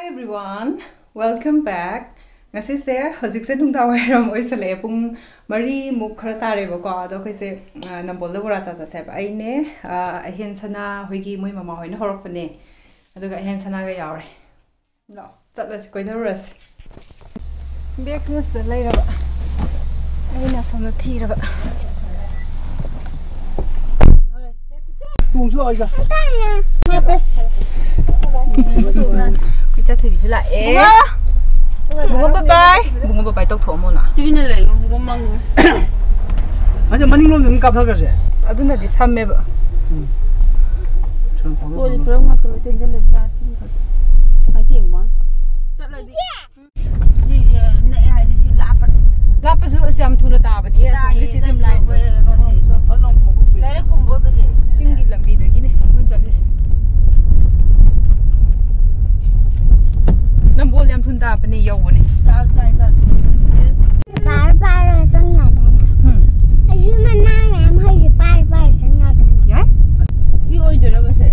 Hi everyone, welcome back. Ngasi se hojik se nungda wairam oisale pung mari muk khara tare ba ko ado khoise Nambol da bora cha se ba aine ahen sana hoigi moi mama hoina horok pane aduga ahen sana ga yawre no chatlas koidaras bekness da leira ba aina samna thira ba tung cho ai ga Kita thủy lại bunga bye tóc thổ mona TV này lấy bunga mang à chứ mình luôn đừng cặp thôi cái gì aduna di samme ba cô đi pro ngắt cái tên chân lên ta xin thật phải tiền mà chắc là gì này hay gì lap zu siam thuna ta ba ni so ni ti dem lai lai kum bo ba je chingi lambi da gi ne mun chale se Nambol yam thun ta pani yo ne ta Bar sang nhà đây nè. Ai mà na em hơi gì bar sang nhà đây nè. ya khi ôi giờ đâu vậy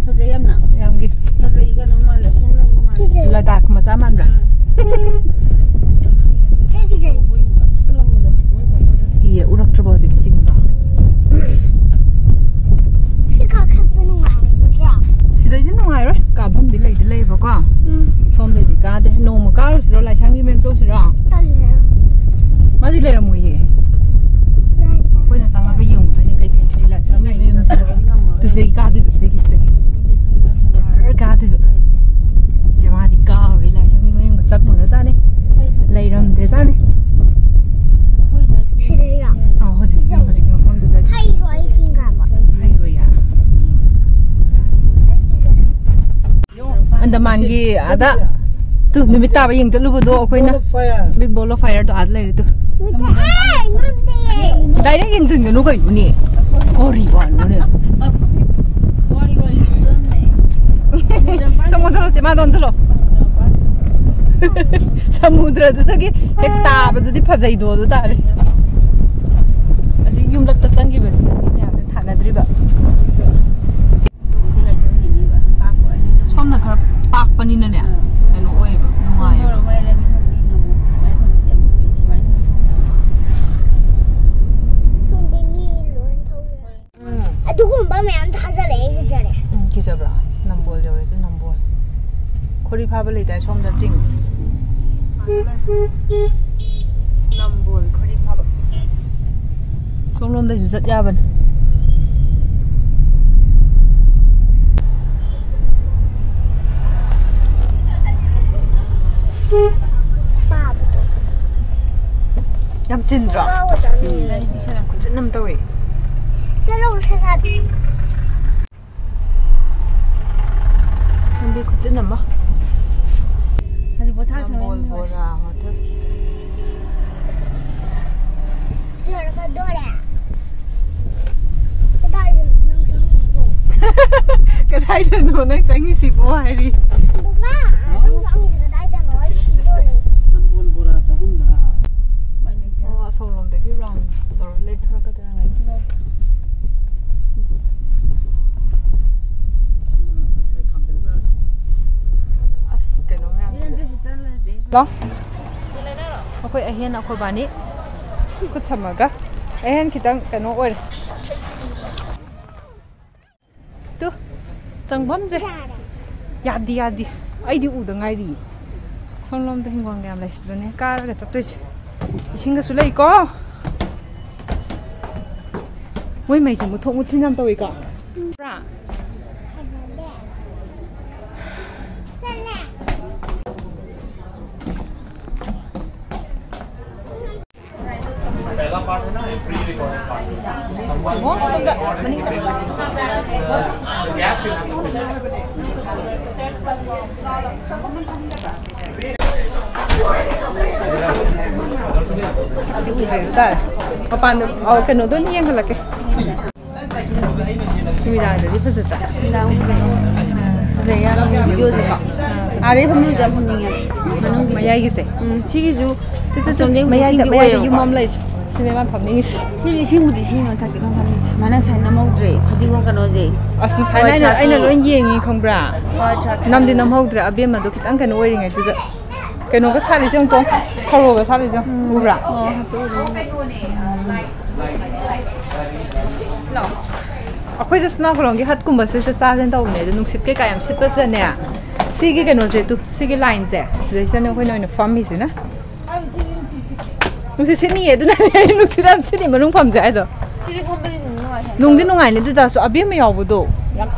thật ra em nào yam gi thật ra cái nó mà là xong rồi la dak ma zaman ra Cái gì? ti urak trobo ji ching da Cái khó khăn tôi ngoài bây giờ. sidai din ngai ro ka bom di lei ba ko som le di ka de no ma ka ro lai sang mi mem zo si ra ma di le ra mu ye ko na sang ba yung ta ni kai ti la sang mi mem zo tu se ka de se ki se char ka de jama di ka ri lai sang mi mem chak mu na sa ne lai ram de sa ne Cái đấy à? hoji ki ma pom de la Hay rồi chính cả mà. hai ro ya Andaman gi ada tu numit ta ba yeng chalu bu do khoi na big ball of fire to ad lai tu direct in tun nganu kai ni ori wan ne samudra se ma don chalo samudra da gi ek ta ba du di phajai do do ta re asi yum lak ta changi bes ni ya ne thana dri ba somna khar pak pani na ne kanu oi ba nuai Aduh, mbak main thasa leh ke jare. Kisabra, Nambol jore tu Nambol. Khori phaba le dai som da jing. Nambol khori phaba. Som lom da ju zat ya ban. Ba bu to. Yam chin ra. Ba wo chang ni. Chin nam tawi. Chalo se sa. Ndi khu chin nam ma. 아직 뭐 타서 Nambol bora hotel. Rồi có đôi nè. Cái đây là nông sống gì cô. Cái đây là nó đang tránh cái xịp hoa hay đi. Được mà, nông sống gì cái đây là nói gì đôi. Nambol bora chahunda Som lom da ki round tor le thora ka tara ngai. As cái nó ngang. Lo. Akhoi ahen akhoi bani. Khut samaga. Ahen kitang kano oi. Tu. Changbam je. Yadi. Ai di u da ngai ri. Som lom da hingwang gam lai sdone ka ga tatoi. Isinga su lei ko. Moi mai ji mu thong mu chin nam tawai ka. Ra. पहला part है ना pre recorded part Mo sanga maning ta. The gap should Ati ui hai ta. Papan au kanu do ni yang halake. Kimi da de di phasa ta. Zai ya video de ba. 아래 품는 점 품는 게 Mayai gi se. 시기주 뜻뜻 정쟁 Mayai ta 시기 mayai 오예요. yu mom lai. Cinema family. She would see no tactical families. Manas and Namodre, Padigo Canoze. As in China, I know Ying Congra. Namdi Namodra, a beam, look at Uncle wearing it to the Canoga Salism, Coroga Salism, Ura. No. A quiz is not long. You had Kumbas is a thousand dollars. The Nuxik, I am citizen there. Sigi can was it to Sigi lines there. There's no one in the farm, isn't it? Sydney, I don't know. Sydney, Maroon comes either. Nung didn't I let us a beam over do.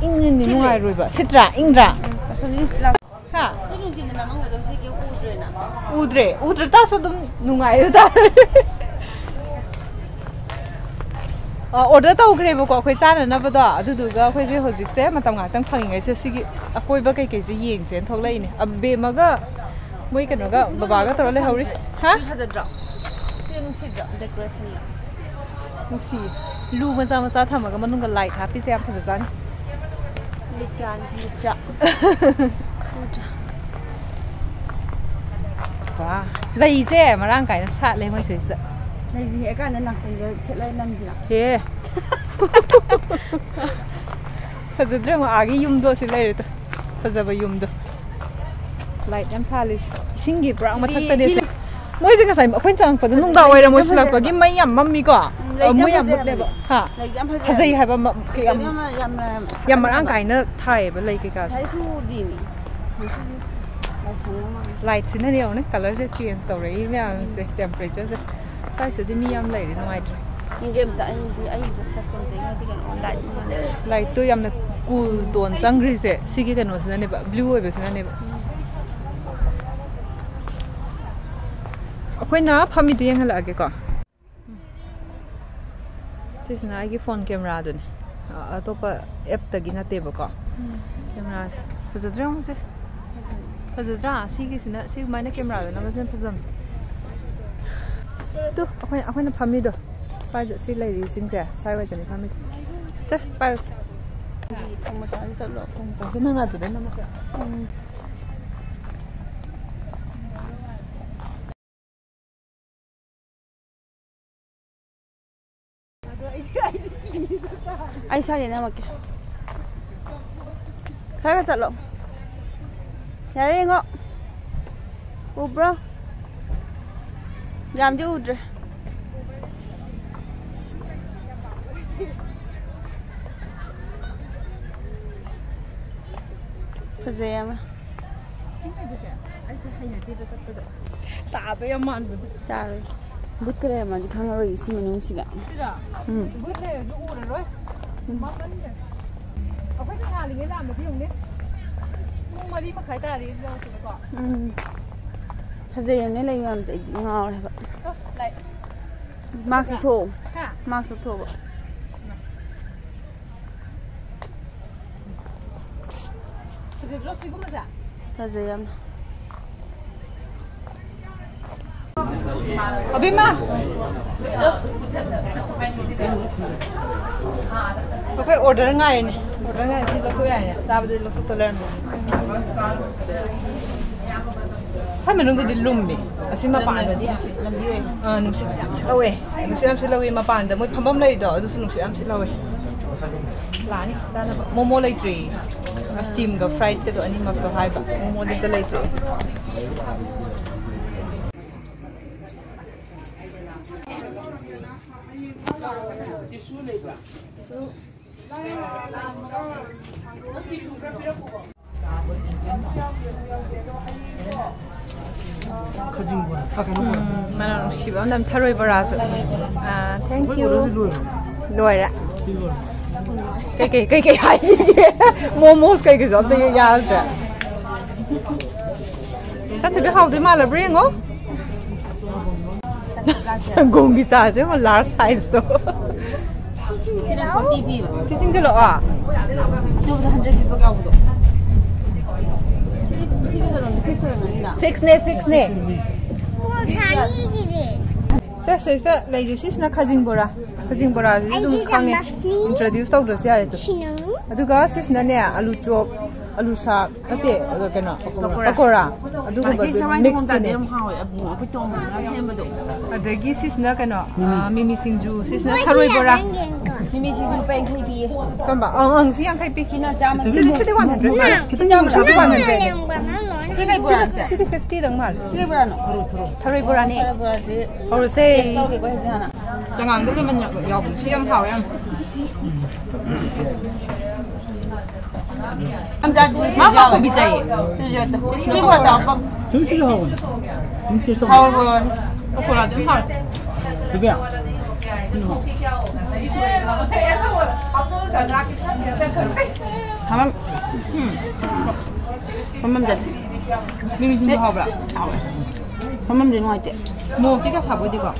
In the river. Citra, Indra. Ha! Udre, Udre, that's what Nungai. Order to grave of Quaitana and Navada, to do go, which was exam at Tamatam calling as a Sigi, a Quaker case, Yins and Tolane, a Bemaga. We can go, Babaga or Hurry. Huh? Decoration. You see, Lu was on the time of a light, happy to have the sun. Lazy, Maranka and sadly, my sister. Lazy, I can't nothing to let them do. Yeah. Has a drum Agi Yum does later. Has a Yum do. Light and palace. Shingy brown, what Moi is a quaint for the Nunda where I was like, give my young mammy go. Ha! Has they have a Yamaranka tie, but like a gas. Lights in any only colors change story, temperatures. I said, the me, I'm lady, no matter. You give the second thing, I think on light to yam the cool don't hungry, say, Sigigan was the neighbor, blue was the neighbor. When now, Pammy doing hallak'aga. This is a phone camera. A top app the table. Cameras. Has a drone? Has a drone? See my camera. I wasn't for them. Do when a Pamido. Find the sea ladies in there. Shy away than Pamid. Sir, Paris. I saw you now. How's that look? There you go. Oh, bro. Jam Jude. Kazam. Tabe a man. Sorry. But crema di kangaroo si manung sila. But there you order, right? Okay, the Nali Lam, the young Mumadi Makata is going to Has they nearly like Master Toe. Master Toe. Is it Rossi Gumata? Has they Abima. Okay, order nine. Order nine. See, look at Saturday. Look to learn. Some of them did lumbi. I see my panda. No, sit away. No, sit away. My panda. My pambam lay do. Do some sit away. Lani, sana momo lay tree. A steam go fried to any mag to high. Momo did the lay tree. Thank you. Lawyer. Okay. Momos cake is on the yard. Just a bit how the mala bring oh? Gongi size, a large size though. Teaching the law. 200 people go. Fix ne. Says that lady is not cousin bora. Cousin bora is introduced out of the Adugas is Nania, Alucho, alu sak ate keno pakora adugumbadu mix tane adagi sisna keno mimi singju sisna tharoi bora mimi singju peng khai pi kamba si yang khai pi china jam sidi 100 kita jam 100 sidi 50 dang mal sidi bora no tharoi bora ni aur se jangang de man yaw si yang hao yang Mama ko bijay. Sino ko ta pa? Sino ko? Sino ko? Hao ko. Ko la jin hao. Di ba? Tamam. Tamam jan. Mimi jin hao ba. Tamam jin hao je. Mo ti ka sa bo di ko.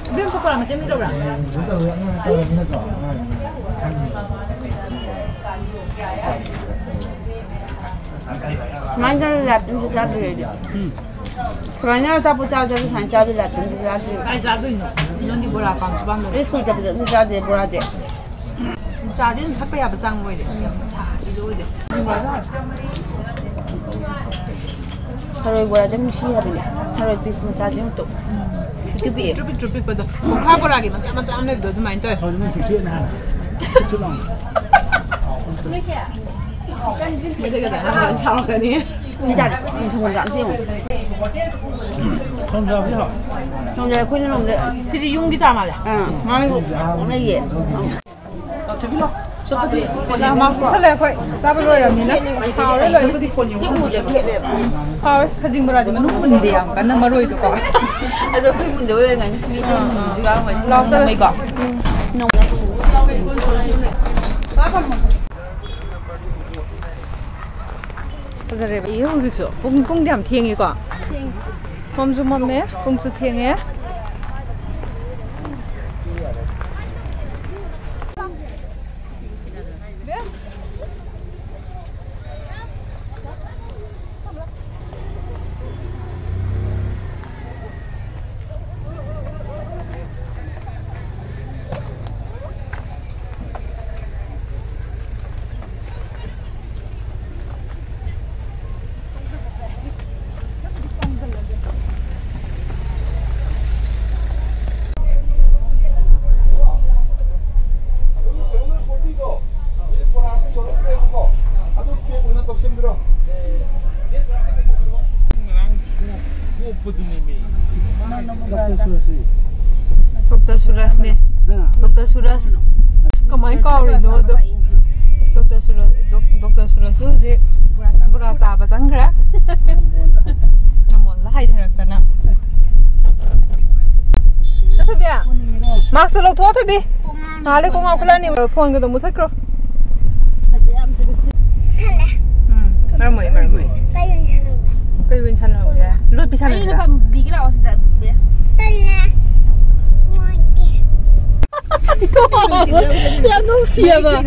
Belum pokok macam ni lah. Mana lihat tu saja dia. Kerana tak punya jadi saja lihat tu saja. Kai saja ini. Ini bora kam bang. Sekolah tak punya saja bora je. Jadi ni tak payah besar mui deh. Sah itu deh. Kalau bora je mesti hari ni. Kalau bisnis saja untuk. Itu biar. Trupik betul. Bukan bora lagi macam ni betul main tu. Kalau ni sikit nak. Itu lang. Mereka kata, "Hang salah kan ni." Ni jadi, ni semua tak tengok. Thongba ni hao. Thongba kau ni nom dia. Sini yung di sama lah. Mami ni ye. Tapi lah. Seperti. Dah masuk selesai kau. Tak perlu yang ni nak. Kau ni loh. Seperti pun yang. Ibu je kek dia. Kau kerja berada mana pun dia, kan nama roy tu kau. Ada pun dia orang ni. Meeting juga macam. Lau selesai. Nom. Pasal dia hujung tu, pung jam tinggi kau. Pung tu mana? Pung tu tinggi. Dokter Suras ni. Dokter Suras. Kemain kau ni tu. Dokter Suras tu je. Berasa apa sangkra? Nambol lah hai terak tanam. Tapi ya. Maksud lo tu apa bi? Hari kau ngau kelan ni phone ke tu mutat kro. Maramui. Kau yang channel ya. Lu bisa Ini nak? pun bigi lah sudah. Itu yang nung siapa?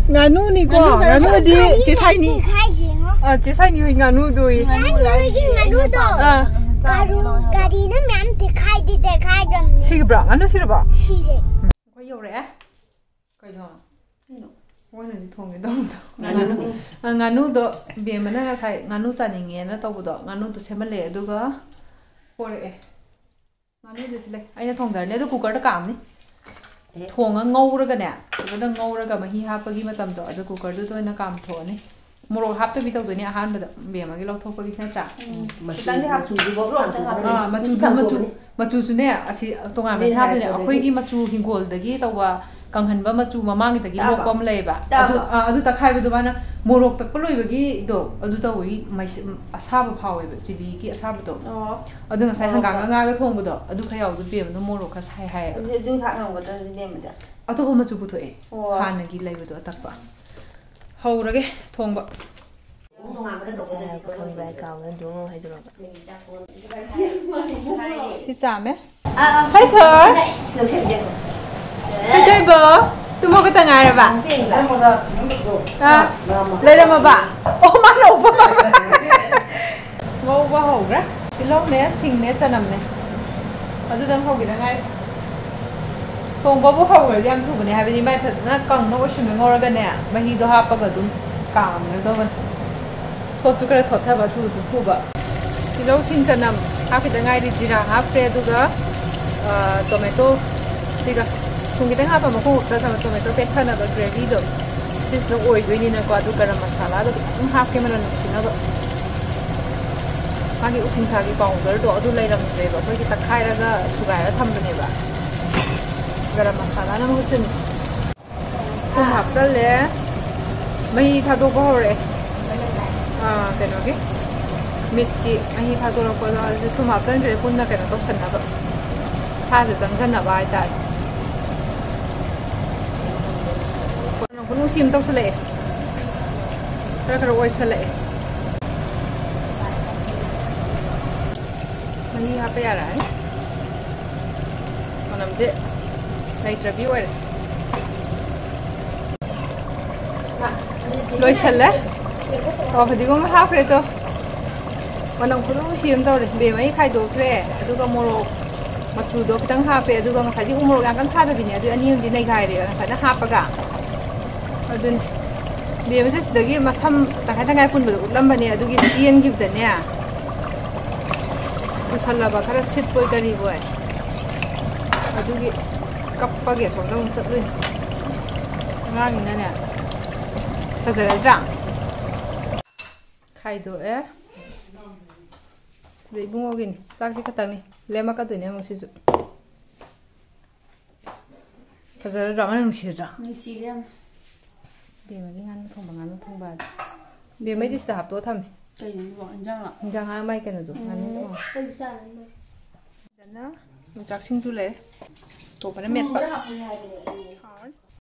Nganu ni kau, nganu di cisai ni. Cisai ni nganu tu. Siapa? Nganu siapa? Kau yang mana? Kau yang mana? Kau ni thong ni dong. Nganu tu biar mana saya nganu cani ni, na tahu tu nganu tu siapa le? Tu kau, kore. Nganu tu sila. Ayah thong dah ni tu cooker tu kam ni. Thong ngau ra ka ne ko da ngau ra ka ma hi ha pa gi matam to ada cooker du to na kam tho ni moro hap to bi to ni ahan ba be ma gi lo tho pa gi sa cha Tang ni hap su di bo ro. machu su ne asi tonga ma sa ne akhoi gi machu hingol da gi tawa kanghan ba machu mamang ta gi lo pom lei ba adu ta khai ba du bana morok tak poloi ba gi do adu ta wi mai asaba phawe ba chili gi asaba to adu ngasai hanga nga ga thong ba do adu khayau du be no morok ka sai hai Dung thak ngau kata ni dia macam. Atau home macu putu han lagi lagi betul tak apa. Hau lagi thongba. Si Sam eh? Hai thơ. Hai thơ bơ. Tu mau ke tengah ada ba? Lấy ra mà ba. Oh mana lupa. Ngau ba hau ra. Silong ne sing ne chanam ne. Adu dang hau kita ngai. thongba bo hawradi am thubane habani mai phasna kangno ko shume ngoragane mahi do hapaga dum kamna do ban thochu kare thotha ba thu su thuba tilo sing tanam hapida ngai ri jira hapre duga tomato siga thungi tang hapa ma ko ta tomato pe thana ba gravy do sis no oi gini na ko adu garam masala do hap ke mara nusina ba magi using sagi powder do adu lai ram re ba ko ki takhai ra ga sugai ra tham bane ba garam masala na mo chun thum hap sal le mahi tha do ba hore keno ki mit ki mahi tha do ra ko da thum hap san re pun na keno to san na ba sa se jang san na ba ai ta ko no sim to sale kara oi sale mani ha pe ara ai onam je nai review ai loi sale to phadi ko ha fre to onam ko no sim to re be mai khai do fre adu ga moro machu do kitang ha pe adu ga ngai di umro ga kan sa da bi ne adu ani di nai khai re ngai na ha pa ga adun be ma sidagi masam takai tangai pun bu lambani adugi tien give the ne usalla ba khara sit poi kari boy adugi kappa ge so dong chatlui ngang na ne tazara dra khai do dei bungo gin chak si khatang ni lema ka tu ne mo si ju tazara dra ma si dra ni si lem be ma ngan thongba be mai dis hap to tham cái này bỏ anh la jang ha mai kan du ngan thong janna chak sing tu le to pa met pa